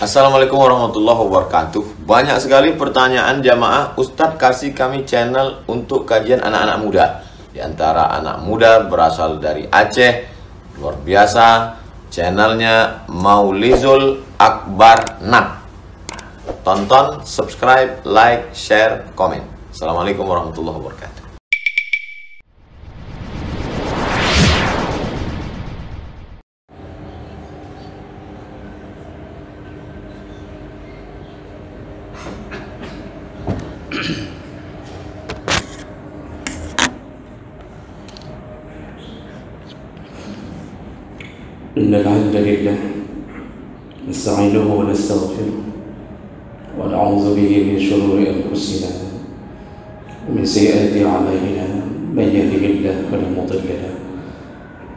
Assalamualaikum warahmatullahi wabarakatuh. Banyak sekali pertanyaan jamaah, Ustadz kasih kami channel untuk kajian anak-anak muda. Di antara anak muda berasal dari Aceh, luar biasa. Channelnya Maulizul Akbar Nak. Tonton, subscribe, like, share, komen. Assalamualaikum warahmatullahi wabarakatuh. إن الحمد لله نستعينه ونستغفره ونعوذ به من شرور أنفسنا ومن سيئات أعمالنا من يهده الله فلا مضل له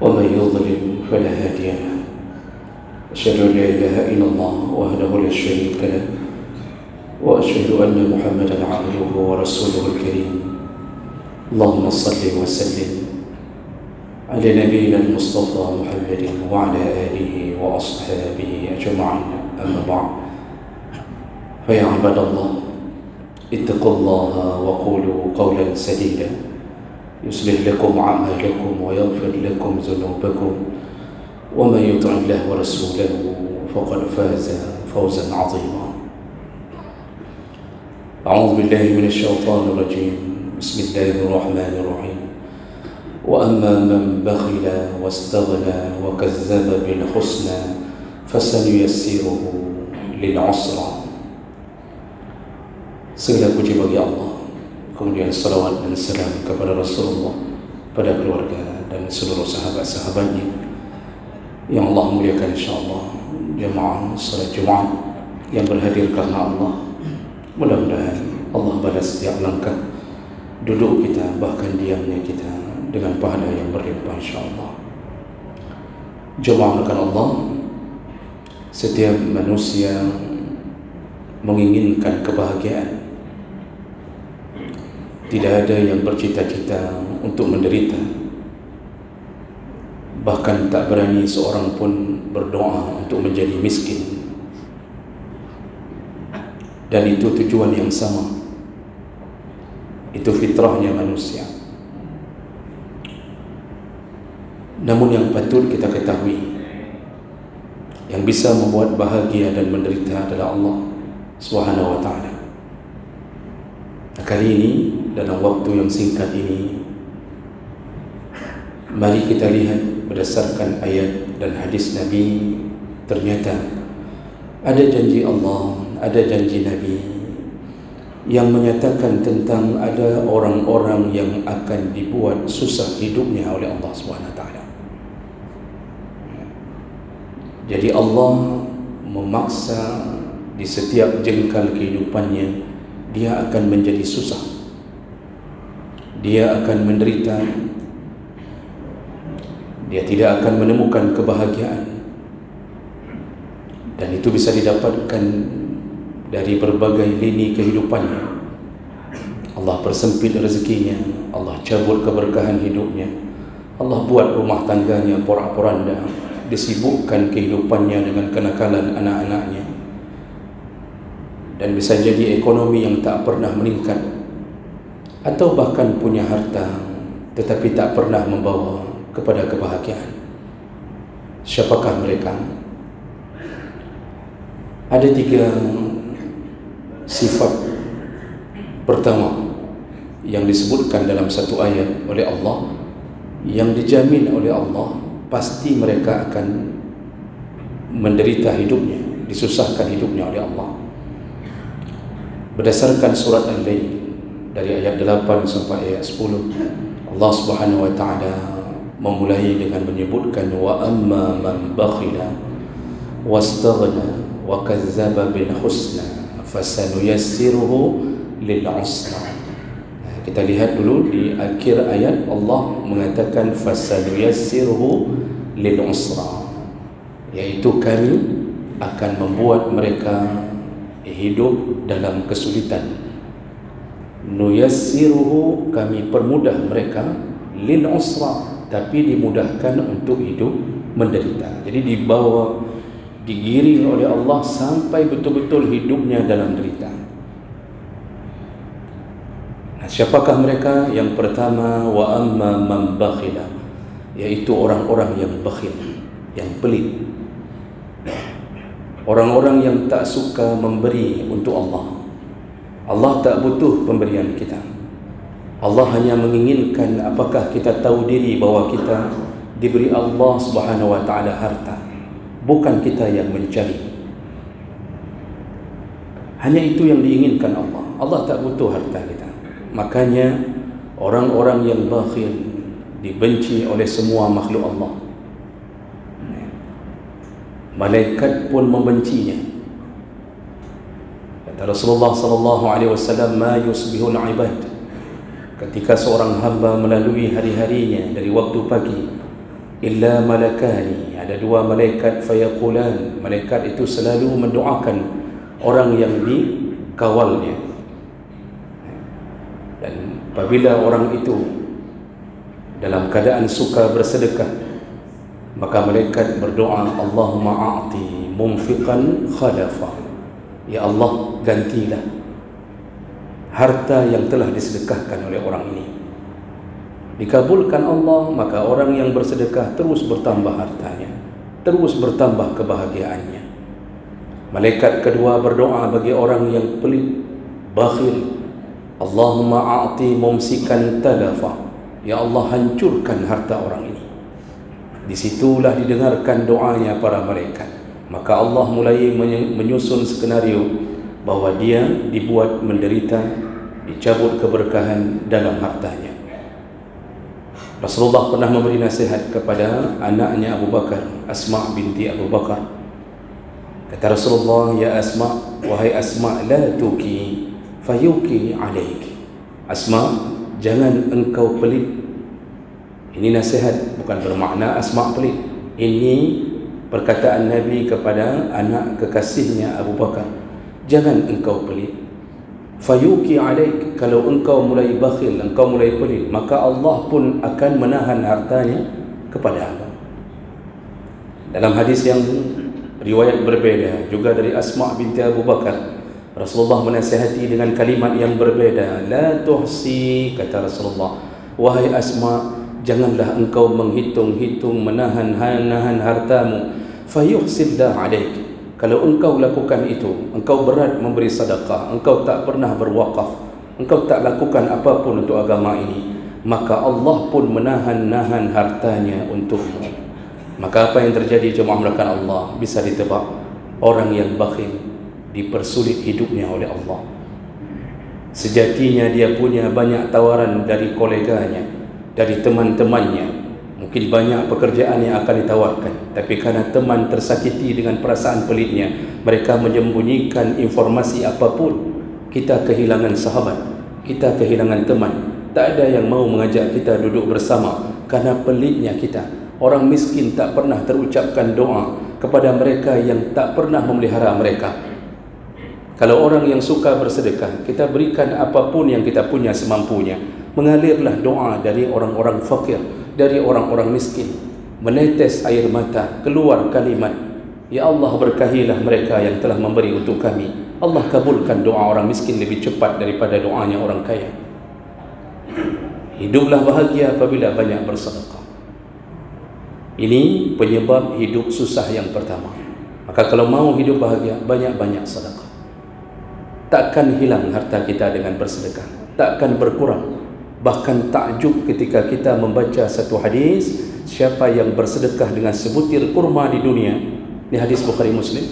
ومن يضلل فلا هادي له أشهد أن لا إله إلا الله وحده لا شريك له وأشهد أن محمدا عبده ورسوله الكريم اللهم صل وسلم على نبينا المصطفى محمد وعلى آله وأصحابه أجمعين أما بعد فيا عباد الله اتقوا الله وقولوا قولا سديدا يصلح لكم أعمالكم ويغفر لكم ذنوبكم ومن يطع الله ورسوله فقد فاز فوزا عظيما. أعوذ بالله من الشيطان الرجيم. بسم الله الرحمن الرحيم. وأما من بخل واستغنى وكذب بالحسنى فسنيسره للعسرى. Segala puji bagi Allah, kemudian salawat dan salam kepada Rasulullah, pada keluarga dan seluruh sahabat-sahabatnya yang Allah muliakan, insyaAllah. Jemaah salat Jumat yang berhadir karena Allah, mudah-mudahan Allah balas setiap langkah duduk kita, bahkan diamnya kita, dengan pahala yang berlimpah, insyaAllah. Jemaah rekan Allah, setiap manusia menginginkan kebahagiaan. Tidak ada yang bercita-cita untuk menderita. Bahkan tak berani seorang pun berdoa untuk menjadi miskin. Dan itu tujuan yang sama. Itu fitrahnya manusia. Namun yang patut kita ketahui, yang bisa membuat bahagia dan menderita adalah Allah Subhanahu wa ta'ala. Kali ini, dalam waktu yang singkat ini, mari kita lihat berdasarkan ayat dan hadis Nabi. Ternyata ada janji Allah, ada janji Nabi yang menyatakan tentang ada orang-orang yang akan dibuat susah hidupnya oleh Allah Subhanahu wa ta'ala. Jadi Allah memaksa di setiap jengkal kehidupannya, dia akan menjadi susah, dia akan menderita, dia tidak akan menemukan kebahagiaan. Dan itu bisa didapatkan dari berbagai lini kehidupannya. Allah persempit rezekinya, Allah cabut keberkahan hidupnya, Allah buat rumah tangganya porak-poranda, disibukkan kehidupannya dengan kenakalan anak-anaknya. Dan bisa jadi ekonomi yang tak pernah meningkat, atau bahkan punya harta tetapi tak pernah membawa kepada kebahagiaan. Siapakah mereka? Ada 3 sifat. Pertama, yang disebutkan dalam satu ayat oleh Allah, yang dijamin oleh Allah pasti mereka akan menderita hidupnya, disusahkan hidupnya oleh Allah. Berdasarkan surat Al-Lail dari ayat 8 sampai ayat 10, Allah Subhanahu wa ta'ala memulai dengan menyebutkan wa amma man bakhila wastaghna wa kazzaba bil husna fasanuyassiruhu lil usra. Kita lihat dulu di akhir ayat Allah mengatakan fasanuyassiruhu lil usra, yaitu kami akan membuat mereka hidup dalam kesulitan. Nuyassiruhu, kami permudah mereka, lil usra, tapi dimudahkan untuk hidup menderita. Jadi digiring oleh Allah sampai betul-betul hidupnya dalam derita. Nah, siapakah mereka? Yang pertama, wa amma man bakhila, yaitu orang-orang yang bakhil, yang pelit, orang-orang yang tak suka memberi untuk Allah. Allah tak butuh pemberian kita. Allah hanya menginginkan apakah kita tahu diri bahawa kita diberi Allah Subhanahu wa taala harta, bukan kita yang mencari. Hanya itu yang diinginkan Allah. Allah tak butuh harta kita. Makanya orang-orang yang bakhil dibenci oleh semua makhluk Allah. Malaikat pun membencinya. Kata Rasulullah sallallahu alaihi wasallam, ma yusbihul ibad, ketika seorang hamba melalui hari-harinya dari waktu pagi, illa malakani, ada dua malaikat, fayaqulan, malaikat itu selalu mendoakan orang yang dikawalnya. Dan apabila orang itu dalam keadaan suka bersedekah, maka malaikat berdoa, Allahumma a'ti mumfiqan khalafa, ya Allah, gantilah harta yang telah disedekahkan oleh orang ini. Dikabulkan Allah, maka orang yang bersedekah terus bertambah hartanya, terus bertambah kebahagiaannya. Malaikat kedua berdoa bagi orang yang pelit, bakhil, Allahumma a'ti mumsikan talafa, ya Allah, hancurkan harta orang ini. Disitulah didengarkan doanya para malaikat. Maka Allah mulai menyusun skenario bahawa dia dibuat menderita, dicabut keberkahan dalam hartanya. Rasulullah pernah memberi nasihat kepada anaknya Abu Bakar, Asma binti Abu Bakar. Kata Rasulullah, ya Asma, wahai Asma, la tuki fayuki alaiki. Asma, jangan engkau pelit. Ini nasihat, bukan bermakna Asma pelit. Ini perkataan Nabi kepada anak kekasihnya Abu Bakar. Jangan engkau pelit. Fayuki alaik, kalau engkau mulai bakhil, engkau mulai pelit, maka Allah pun akan menahan hartanya kepada Allah. Dalam hadis yang riwayat berbeza juga dari Asma binti Abu Bakar, Rasulullah menasihati dengan kalimat yang berbeza. La tuhsi, kata Rasulullah, wahai Asma, janganlah engkau menghitung-hitung, menahan hartamu. Fayuhsidlah alaik, kalau engkau lakukan itu, engkau berat memberi sedekah, engkau tak pernah berwakaf, engkau tak lakukan apapun untuk agama ini, maka Allah pun menahan hartanya untukmu. Maka apa yang terjadi, jemaah melakukan Allah, bisa ditebak. Orang yang bakhil dipersulit hidupnya oleh Allah. Sejatinya dia punya banyak tawaran dari koleganya, dari teman-temannya. Mungkin banyak pekerjaan yang akan ditawarkan, tapi karena teman tersakiti dengan perasaan pelitnya, mereka menyembunyikan informasi apapun. Kita kehilangan sahabat, kita kehilangan teman. Tak ada yang mau mengajak kita duduk bersama karena pelitnya kita. Orang miskin tak pernah terucapkan doa kepada mereka yang tak pernah memelihara mereka. Kalau orang yang suka bersedekah, kita berikan apapun yang kita punya semampunya. Mengalirlah doa dari orang-orang fakir, dari orang-orang miskin. Menetes air mata, keluar kalimat, ya Allah, berkahilah mereka yang telah memberi untuk kami. Allah kabulkan doa orang miskin lebih cepat daripada doanya orang kaya. Hiduplah bahagia apabila banyak bersedekah. Ini penyebab hidup susah yang pertama. Maka kalau mau hidup bahagia, banyak-banyak sedekah. Takkan hilang harta kita dengan bersedekah, takkan berkurang. Bahkan takjub ketika kita membaca satu hadis, siapa yang bersedekah dengan sebutir kurma di dunia, ini hadis Bukhari Muslim,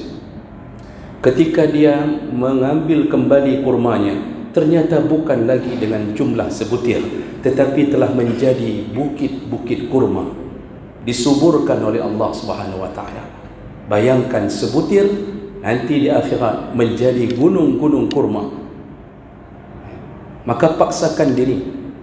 ketika dia mengambil kembali kurmanya, ternyata bukan lagi dengan jumlah sebutir, tetapi telah menjadi bukit-bukit kurma, disuburkan oleh Allah Subhanahu wa taala. Bayangkan sebutir, nanti di akhirat menjadi gunung-gunung kurma. Maka paksakan diri,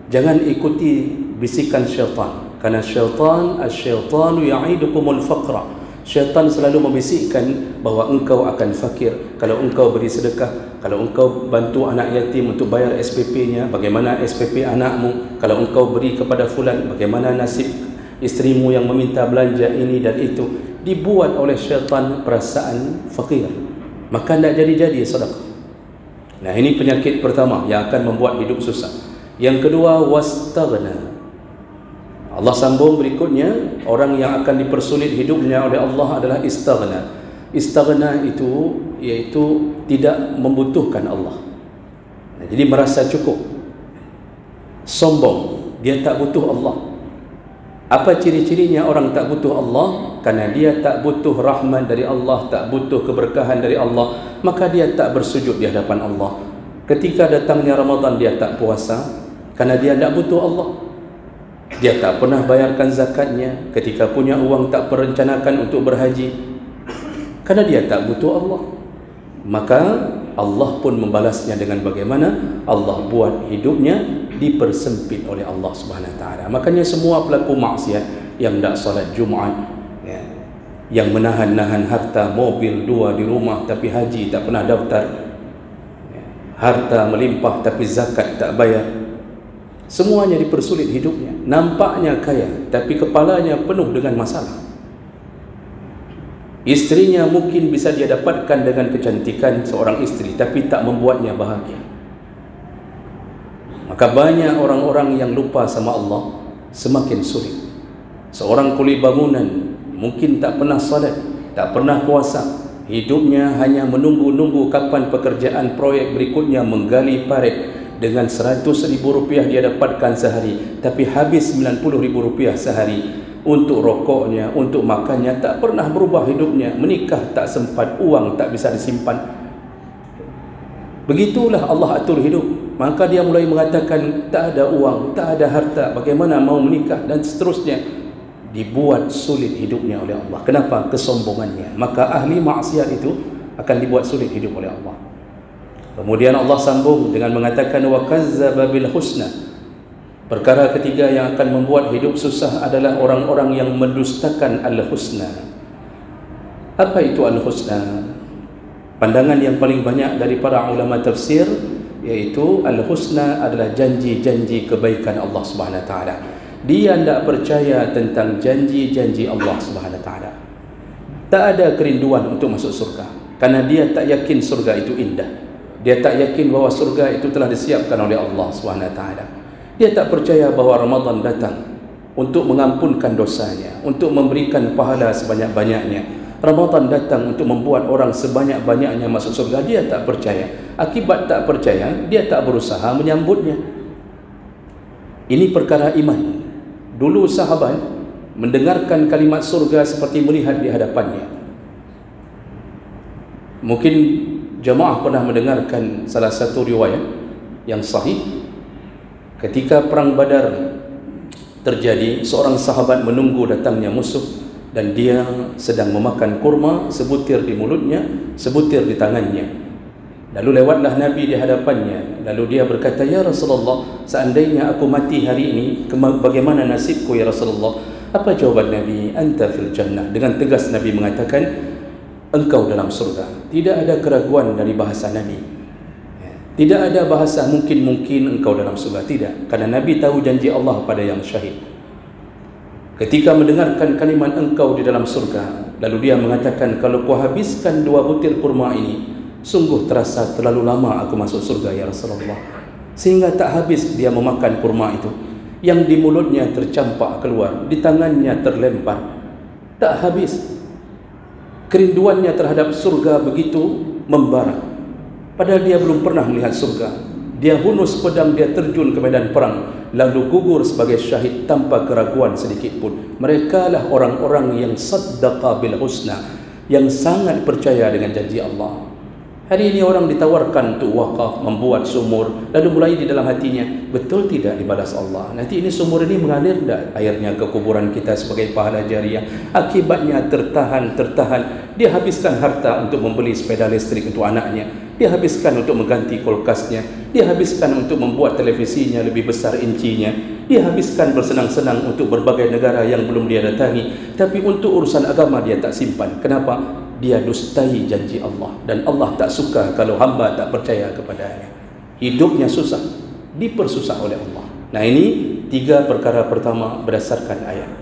jangan ikuti bisikan syaitan, karena asyaitanu ya'idukumul faqra. Syaitan selalu membisikkan bahawa engkau akan fakir kalau engkau beri sedekah, kalau engkau bantu anak yatim untuk bayar SPP-nya, bagaimana SPP anakmu, kalau engkau beri kepada fulan, bagaimana nasib istrimu yang meminta belanja ini dan itu. dibuat oleh syaitan perasaan fakir, maka tidak jadi-jadi sedekah. Nah, ini penyakit pertama yang akan membuat hidup susah. Yang kedua, wastaghna. Allah sambung berikutnya, orang yang akan dipersulit hidupnya oleh Allah adalah istaghna. Istaghna itu iaitu tidak membutuhkan Allah. Nah, jadi merasa cukup. Sombong, dia tak butuh Allah. Apa ciri-cirinya orang tak butuh Allah? Karena dia tak butuh rahmat dari Allah, tak butuh keberkahan dari Allah, maka dia tak bersujud di hadapan Allah. Ketika datangnya Ramadan, dia tak puasa karena dia tak butuh Allah. Dia tak pernah bayarkan zakatnya. Ketika punya uang, tak perencanakan untuk berhaji karena dia tak butuh Allah. Maka Allah pun membalasnya dengan bagaimana Allah buat hidupnya dipersempit oleh Allah Subhanahu Wa Taala. Makanya semua pelaku maksiat yang tak solat Jumaat, ya, yang menahan-nahan harta, mobil 2 di rumah tapi haji tak pernah daftar, ya, harta melimpah tapi zakat tak bayar, semuanya dipersulit hidupnya. Nampaknya kaya tapi kepalanya penuh dengan masalah. Istrinya mungkin bisa dia dapatkan dengan kecantikan seorang istri, tapi tak membuatnya bahagia. Maka banyak orang-orang yang lupa sama Allah semakin sulit. Seorang kuli bangunan mungkin tak pernah salat, tak pernah puasa, hidupnya hanya menunggu-nunggu kapan pekerjaan proyek berikutnya menggali parit. Dengan Rp100.000 dia dapatkan sehari, tapi habis Rp90.000 sehari untuk rokoknya, untuk makannya. Tak pernah berubah hidupnya. Menikah tak sempat, uang tak bisa disimpan. Begitulah Allah atur hidup. Maka dia mulai mengatakan tak ada uang, tak ada harta, bagaimana mau menikah, dan seterusnya. Dibuat sulit hidupnya oleh Allah. Kenapa? Kesombongannya. Maka ahli maksiat itu akan dibuat sulit hidup oleh Allah. Kemudian Allah sambung dengan mengatakan wa kazzaba bil husna. Perkara ketiga yang akan membuat hidup susah adalah orang-orang yang mendustakan al-husna. Apa itu al-husna? Pandangan yang paling banyak dari para ulama tafsir yaitu al-husna adalah janji-janji kebaikan Allah Subhanahu Wa Taala. Dia tidak percaya tentang janji-janji Allah Subhanahu Wa Taala. Tak ada kerinduan untuk masuk surga karena dia tak yakin surga itu indah. Dia tak yakin bahawa surga itu telah disiapkan oleh Allah SWT. Dia tak percaya bahawa Ramadan datang untuk mengampunkan dosanya, untuk memberikan pahala sebanyak-banyaknya. Ramadan datang untuk membuat orang sebanyak-banyaknya masuk surga. Dia tak percaya. Akibat tak percaya, dia tak berusaha menyambutnya. Ini perkara iman. Dulu sahabat mendengarkan kalimat surga seperti melihat di hadapannya. Mungkin jemaah pernah mendengarkan salah satu riwayat yang sahih. Ketika perang Badar terjadi, seorang sahabat menunggu datangnya musuh dan dia sedang memakan kurma, sebutir di mulutnya, sebutir di tangannya. Lalu lewatlah Nabi di hadapannya. Lalu dia berkata, "Ya Rasulullah, seandainya aku mati hari ini, bagaimana nasibku ya Rasulullah?" Apa jawaban Nabi? "Anta fil jannah." Dengan tegas Nabi mengatakan, engkau dalam surga. Tidak ada keraguan dari bahasa Nabi. Tidak ada bahasa mungkin engkau dalam surga. Tidak. Karena Nabi tahu janji Allah pada yang syahid. Ketika mendengarkan kalimat engkau di dalam surga, lalu dia mengatakan, kalau ku habiskan 2 butir kurma ini, sungguh terasa terlalu lama aku masuk surga ya Rasulullah. Sehingga tak habis dia memakan kurma itu. Yang di mulutnya tercampak keluar, di tangannya terlempar. Tak habis. Kerinduannya terhadap surga begitu membara. Padahal dia belum pernah melihat surga. Dia hunus pedang, dia terjun ke medan perang, lalu gugur sebagai syahid tanpa keraguan sedikit pun. Mereka lah orang-orang yang saddaqa bil husna, yang sangat percaya dengan janji Allah. Hari ini orang ditawarkan untuk wakaf, membuat sumur, lalu mulai di dalam hatinya, betul tidak dibalas Allah? Nanti ini sumur ini mengalir tidak airnya ke kuburan kita sebagai pahala jariah? Akibatnya tertahan. Dia habiskan harta untuk membeli sepeda listrik untuk anaknya. Dia habiskan untuk mengganti kulkasnya. Dia habiskan untuk membuat televisinya lebih besar incinya. Dia habiskan bersenang-senang untuk berbagai negara yang belum dia datangi. Tapi untuk urusan agama dia tak simpan. Kenapa? Dia dustai janji Allah. Dan Allah tak suka kalau hamba tak percaya kepadanya. Hidupnya susah, dipersusah oleh Allah. Nah, ini 3 perkara pertama berdasarkan ayat.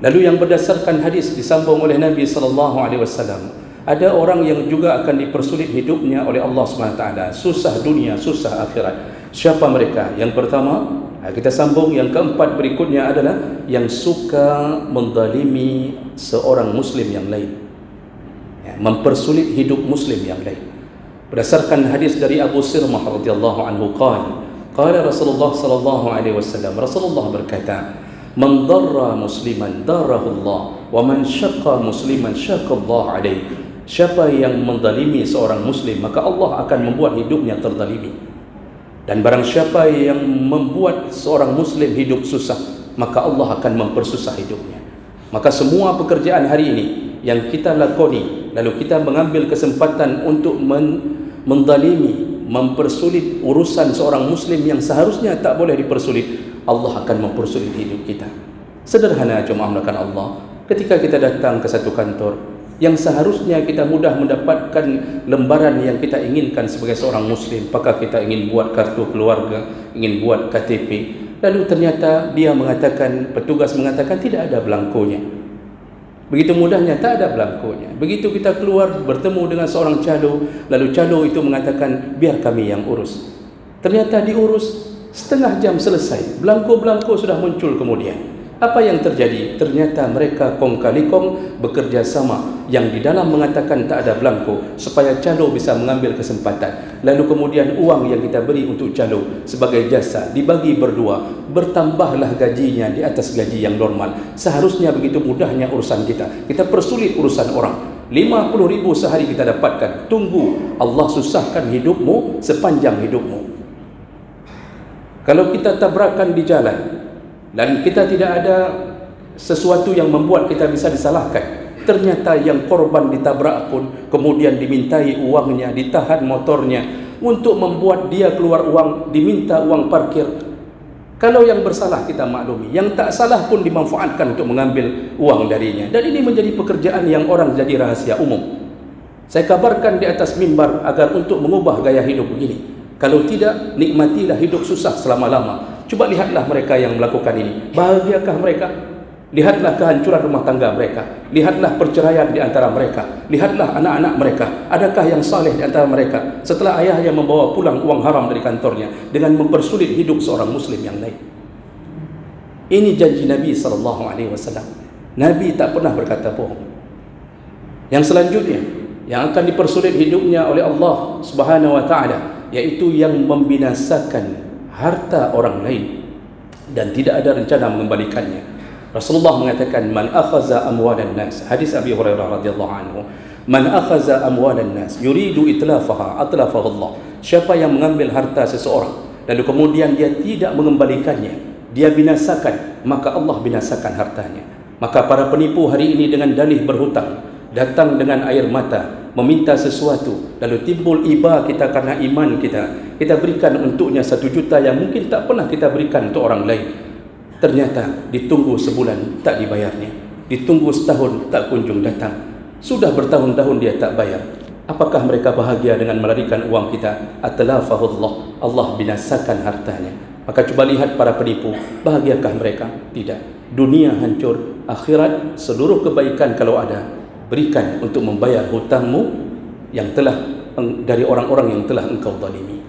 Lalu yang berdasarkan hadis disambung oleh Nabi SAW, ada orang yang juga akan dipersulit hidupnya oleh Allah SWT, susah dunia, susah akhirat. Siapa mereka? Yang pertama, kita sambung, yang keempat berikutnya adalah yang suka menzalimi seorang muslim yang lain, mempersulit hidup muslim yang lain. Berdasarkan hadis dari Abu Sirmah radhiyallahu anhu, qala Rasulullah sallallahu alaihi wasallam, Rasulullah berkata, man darra musliman darahu Allah, wa man syaqqa musliman syaqqa Allah alaihi. Siapa yang menzalimi seorang muslim, maka Allah akan membuat hidupnya terzalimi. Dan barang siapa yang membuat seorang muslim hidup susah, maka Allah akan mempersusah hidupnya. Maka semua pekerjaan hari ini yang kita lakoni, lalu kita mengambil kesempatan untuk menzalimi, mempersulit urusan seorang muslim yang seharusnya tak boleh dipersulit, Allah akan mempersulit hidup kita. Sederhana jemaah melakukan Allah, ketika kita datang ke satu kantor yang seharusnya kita mudah mendapatkan lembaran yang kita inginkan sebagai seorang muslim, apakah kita ingin buat kartu keluarga, ingin buat KTP, lalu ternyata dia mengatakan, petugas mengatakan tidak ada belangkonya. Begitu mudahnya, tak ada belangkonya. Begitu kita keluar bertemu dengan seorang calo, lalu calo itu mengatakan biar kami yang urus. Ternyata diurus, setengah jam selesai, belangko-belangko sudah muncul kemudian. Apa yang terjadi? Ternyata mereka kong kali kong bekerja sama, yang di dalam mengatakan tak ada belangko supaya calo bisa mengambil kesempatan. Lalu kemudian uang yang kita beri untuk calo sebagai jasa dibagi berdua, bertambahlah gajinya di atas gaji yang normal. Seharusnya begitu mudahnya urusan kita, kita persulit urusan orang. 50.000 sehari kita dapatkan, tunggu Allah susahkan hidupmu sepanjang hidupmu. Kalau kita tabrakan di jalan dan kita tidak ada sesuatu yang membuat kita bisa disalahkan, ternyata yang korban ditabrak pun kemudian dimintai uangnya, ditahan motornya untuk membuat dia keluar uang, diminta uang parkir. Kalau yang bersalah kita maklumi, yang tak salah pun dimanfaatkan untuk mengambil uang darinya. Dan ini menjadi pekerjaan yang orang jadi rahasia umum. Saya kabarkan di atas mimbar agar untuk mengubah gaya hidup begini. Kalau tidak, nikmatilah hidup susah selama-lama. Coba lihatlah mereka yang melakukan ini, bahagiakah mereka? Lihatlah kehancuran rumah tangga mereka, lihatlah perceraian di antara mereka, lihatlah anak-anak mereka. Adakah yang saleh di antara mereka setelah ayahnya membawa pulang uang haram dari kantornya dengan mempersulit hidup seorang muslim yang lain? Ini janji Nabi SAW. Nabi tak pernah berkata bohong. Yang selanjutnya yang akan dipersulit hidupnya oleh Allah Subhanahu wa taala, yaitu yang membinasakan harta orang lain dan tidak ada rencana mengembalikannya. Rasulullah mengatakan, man akhaza amwalan nas, hadis Abi Hurairah radhiyallahu anhu, man akhaza amwalan nas yuridu itlafaha atlafahu Allah. Siapa yang mengambil harta seseorang lalu kemudian dia tidak mengembalikannya, dia binasakan, maka Allah binasakan hartanya. Maka para penipu hari ini dengan dalih berhutang, datang dengan air mata, meminta sesuatu, lalu timbul iba kita karena iman kita berikan untuknya 1 juta yang mungkin tak pernah kita berikan untuk orang lain. Ternyata ditunggu sebulan tak dibayarnya, ditunggu setahun tak kunjung datang, sudah bertahun-tahun dia tak bayar. Apakah mereka bahagia dengan melarikan uang kita? Atlafahullah, Allah binasakan hartanya. Maka coba lihat para penipu, bahagiakah mereka? Tidak. Dunia hancur, akhirat seluruh kebaikan kalau ada, berikan untuk membayar hutangmu yang telah dari orang-orang yang telah engkau zalimi.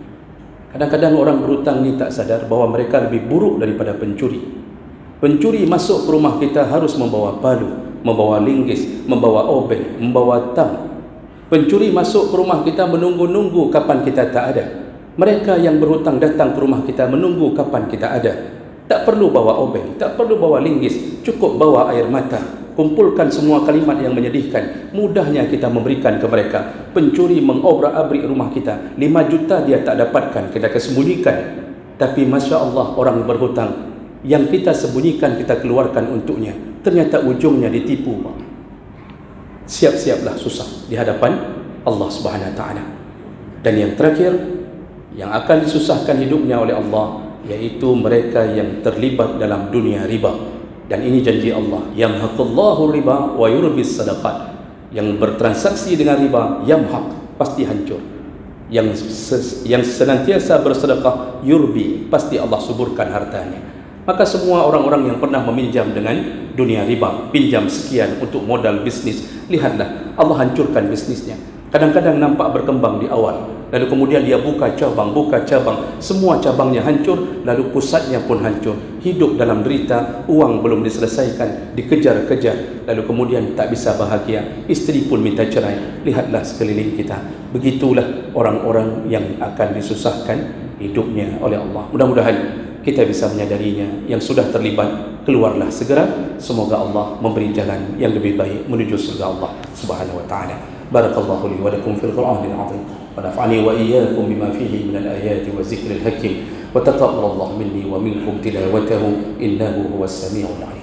Kadang-kadang orang berhutang ni tak sadar bahawa mereka lebih buruk daripada pencuri. Pencuri masuk ke rumah kita harus membawa palu, membawa linggis, membawa obeng, membawa tang. Pencuri masuk ke rumah kita menunggu-nunggu kapan kita tak ada. Mereka yang berhutang datang ke rumah kita menunggu kapan kita ada. Tak perlu bawa obeng, tak perlu bawa linggis, cukup bawa air mata. Kumpulkan semua kalimat yang menyedihkan, mudahnya kita memberikan ke mereka. Pencuri mengobrak-abrik rumah kita, 5 juta dia tak dapatkan, kita kesembunyikan. Tapi Masya Allah, orang berhutang yang kita sembunyikan, kita keluarkan untuknya, ternyata ujungnya ditipu. Siap-siaplah susah di hadapan Allah Subhanahu wa taala. Dan yang terakhir yang akan disusahkan hidupnya oleh Allah, yaitu mereka yang terlibat dalam dunia riba. Dan ini janji Allah, yamhaqullahu riba wa yurbis sadaqat. Yang bertransaksi dengan riba, yamhaq, pasti hancur. Yang senantiasa bersedekah, yurbi, pasti Allah suburkan hartanya. Maka semua orang-orang yang pernah meminjam dengan dunia riba, pinjam sekian untuk modal bisnis, lihatlah Allah hancurkan bisnisnya. Kadang-kadang nampak berkembang di awal, lalu kemudian dia buka cabang, semua cabangnya hancur, lalu pusatnya pun hancur. Hidup dalam derita, uang belum diselesaikan, dikejar-kejar, lalu kemudian tak bisa bahagia, isteri pun minta cerai. Lihatlah sekeliling kita, begitulah orang-orang yang akan disusahkan hidupnya oleh Allah. Mudah-mudahan kita bisa menyadarinya. Yang sudah terlibat, keluarlah segera. Semoga Allah memberi jalan yang lebih baik menuju surga Allah Subhanahu wa taala. Barakallahu li wa lakum fil Qur'anil 'azim wa nafa'ani wa iyyakum bima fihi minal ayati wa zikril hakim wa taqabbalallahu minni wa minkum tilawatahu innahu huwas samiul 'alim.